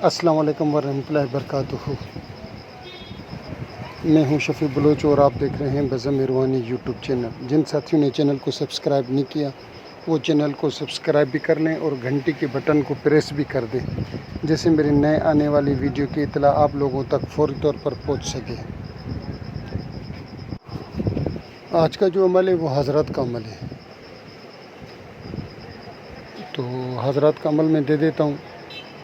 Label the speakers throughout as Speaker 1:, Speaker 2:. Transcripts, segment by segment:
Speaker 1: السلام علیکم ورحمۃ اللہ وبرکاتہ۔ میں ہوں شفیع بلوچ اور آپ دیکھ رہے ہیں بزم میروانی یوٹیوب چینل۔ جن ساتھیوں نے چینل کو سبسکرائب نہیں کیا وہ چینل کو سبسکرائب بھی کر لیں اور گھنٹی کے بٹن کو پریس بھی کر دیں، جیسے میری نئے آنے والی ویڈیو کی اطلاع آپ لوگوں تک فوری طور پر پہنچ سکے۔ آج کا جو عمل ہے وہ حضرات کا عمل ہے، تو حضرات کا عمل میں دے دیتا ہوں۔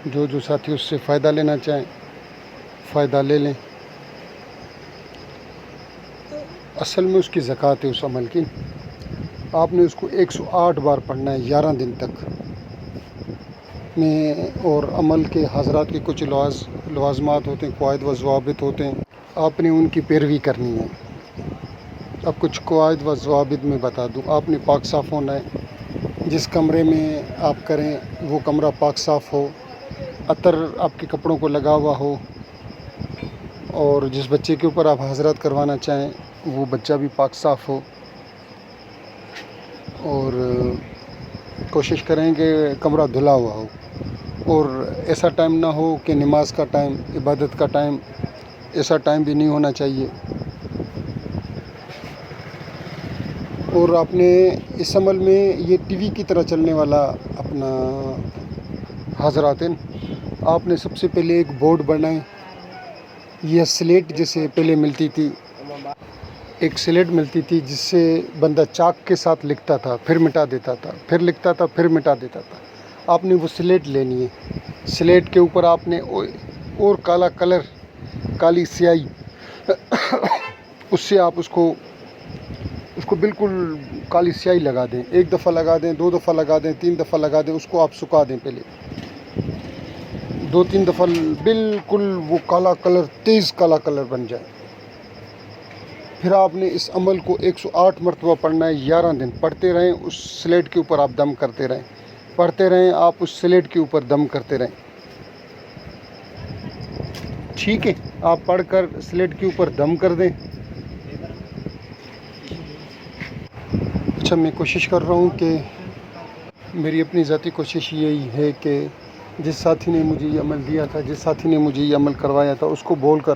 Speaker 1: جو ساتھی اس سے فائدہ لینا چاہیں فائدہ لے لیں۔ اصل میں اس کی زکوٰۃ ہے اس عمل کی۔ آپ نے اس کو 108 بار پڑھنا ہے 11 دن تک میں، اور عمل کے حضرات کے کچھ لوازمات ہوتے ہیں، قواعد و ضوابط ہوتے ہیں، آپ نے ان کی پیروی کرنی ہے۔ اب کچھ قواعد و ضوابط میں بتا دوں۔ آپ نے پاک صاف ہونا ہے، جس کمرے میں آپ کریں وہ کمرہ پاک صاف ہو، عطر آپ کے کپڑوں کو لگا ہوا ہو، اور جس بچے کے اوپر آپ حضرات کروانا چاہیں وہ بچہ بھی پاک صاف ہو، اور کوشش کریں کہ کمرہ دھلا ہوا ہو، اور ایسا ٹائم نہ ہو کہ نماز کا ٹائم، عبادت کا ٹائم، ایسا ٹائم بھی نہیں ہونا چاہیے۔ اور آپ نے اس عمل میں یہ ٹی وی کی طرح چلنے والا اپنا حضرات ہیں، آپ نے سب سے پہلے ایک بورڈ بنائیں۔ یہ سلیٹ جیسے پہلے ملتی تھی، ایک سلیٹ ملتی تھی جس سے بندہ چاک کے ساتھ لکھتا تھا، پھر مٹا دیتا تھا، پھر لکھتا تھا، پھر مٹا دیتا تھا۔ آپ نے وہ سلیٹ لینی ہے۔ سلیٹ کے اوپر آپ نے اور کالا کلر، کالی سیاہی، اس سے آپ اس کو بالکل کالی سیاہی لگا دیں۔ ایک دفعہ لگا دیں، 2 دفعہ لگا دیں، 3 دفعہ لگا دیں، اس کو آپ سکھا دیں۔ پہلے 2-3 دفعہ بالکل وہ کالا کلر، تیز کالا کلر بن جائے۔ پھر آپ نے اس عمل کو 108 مرتبہ پڑھنا ہے، 11 دن پڑھتے رہیں۔ اس سلیٹ کے اوپر آپ دم کرتے رہیں، پڑھتے رہیں، آپ اس سلیٹ کے اوپر دم کرتے رہیں۔ ٹھیک ہے، آپ پڑھ کر سلیٹ کے اوپر دم کر دیں۔ اچھا، میں کوشش کر رہا ہوں کہ میری اپنی ذاتی کوشش یہی ہے کہ جس ساتھی نے مجھے یہ عمل دیا تھا، جس ساتھی نے مجھے یہ عمل کروایا تھا، اس کو بول کر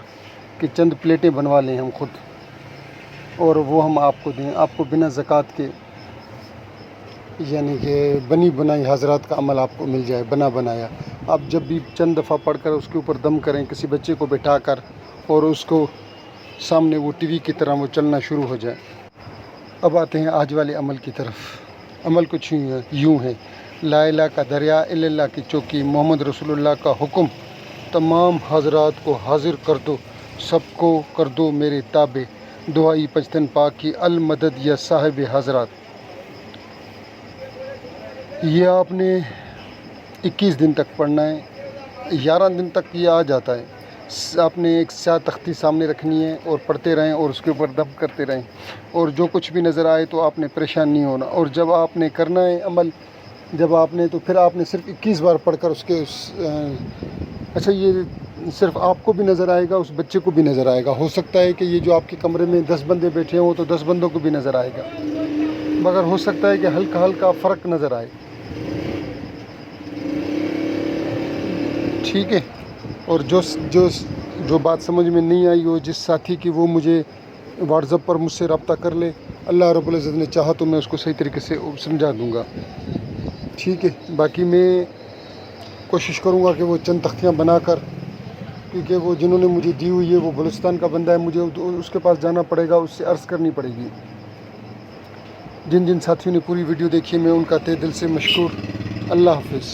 Speaker 1: کہ چند پلیٹیں بنوا لیں ہم خود، اور وہ ہم آپ کو دیں، آپ کو بنا زکوٰۃ کے، یعنی کہ بنی بنائی حضرات کا عمل آپ کو مل جائے، بنا بنایا۔ آپ جب بھی چند دفعہ پڑھ کر اس کے اوپر دم کریں، کسی بچے کو بٹھا کر، اور اس کو سامنے وہ ٹی وی کی طرح وہ چلنا شروع ہو جائے۔ اب آتے ہیں آج والے عمل کی طرف۔ عمل کچھ یوں ہے: لا الہ کا دریا، الا اللہ کی چوکی، محمد رسول اللہ کا حکم، تمام حضرات کو حاضر کر دو، سب کو کر دو میرے تابع، دعائی پچتن پاک کی المدد یا صاحب حضرات۔ یہ آپ نے 21 دن تک پڑھنا ہے، 11 دن تک یہ آ جاتا ہے۔ آپ نے ایک سیاہ تختی سامنے رکھنی ہے اور پڑھتے رہیں اور اس کے اوپر دم کرتے رہیں، اور جو کچھ بھی نظر آئے تو آپ نے پریشان نہیں ہونا۔ اور جب آپ نے کرنا ہے عمل، جب آپ نے تو پھر آپ نے صرف 21 بار پڑھ کر اچھا، یہ صرف آپ کو بھی نظر آئے گا، اس بچے کو بھی نظر آئے گا۔ ہو سکتا ہے کہ یہ جو آپ کے کمرے میں 10 بندے بیٹھے ہوں تو 10 بندوں کو بھی نظر آئے گا، مگر ہو سکتا ہے کہ ہلکا ہلکا فرق نظر آئے۔ ٹھیک ہے، اور جو بات سمجھ میں نہیں آئی ہو جس ساتھی کی، وہ مجھے واٹس ایپ پر مجھ سے رابطہ کر لے۔ اللہ رب العزت نے چاہا تو میں اس کو صحیح طریقے سے سمجھا دوں گا۔ ٹھیک ہے، باقی میں کوشش کروں گا کہ وہ چند تختیاں بنا کر، کیونکہ وہ جنہوں نے مجھے دی ہوئی ہے وہ بلوچستان کا بندہ ہے، مجھے اس کے پاس جانا پڑے گا، اس سے عرض کرنی پڑے گی۔ جن ساتھیوں نے پوری ویڈیو دیکھی میں ان کا تہ دل سے مشکور۔ اللہ حافظ۔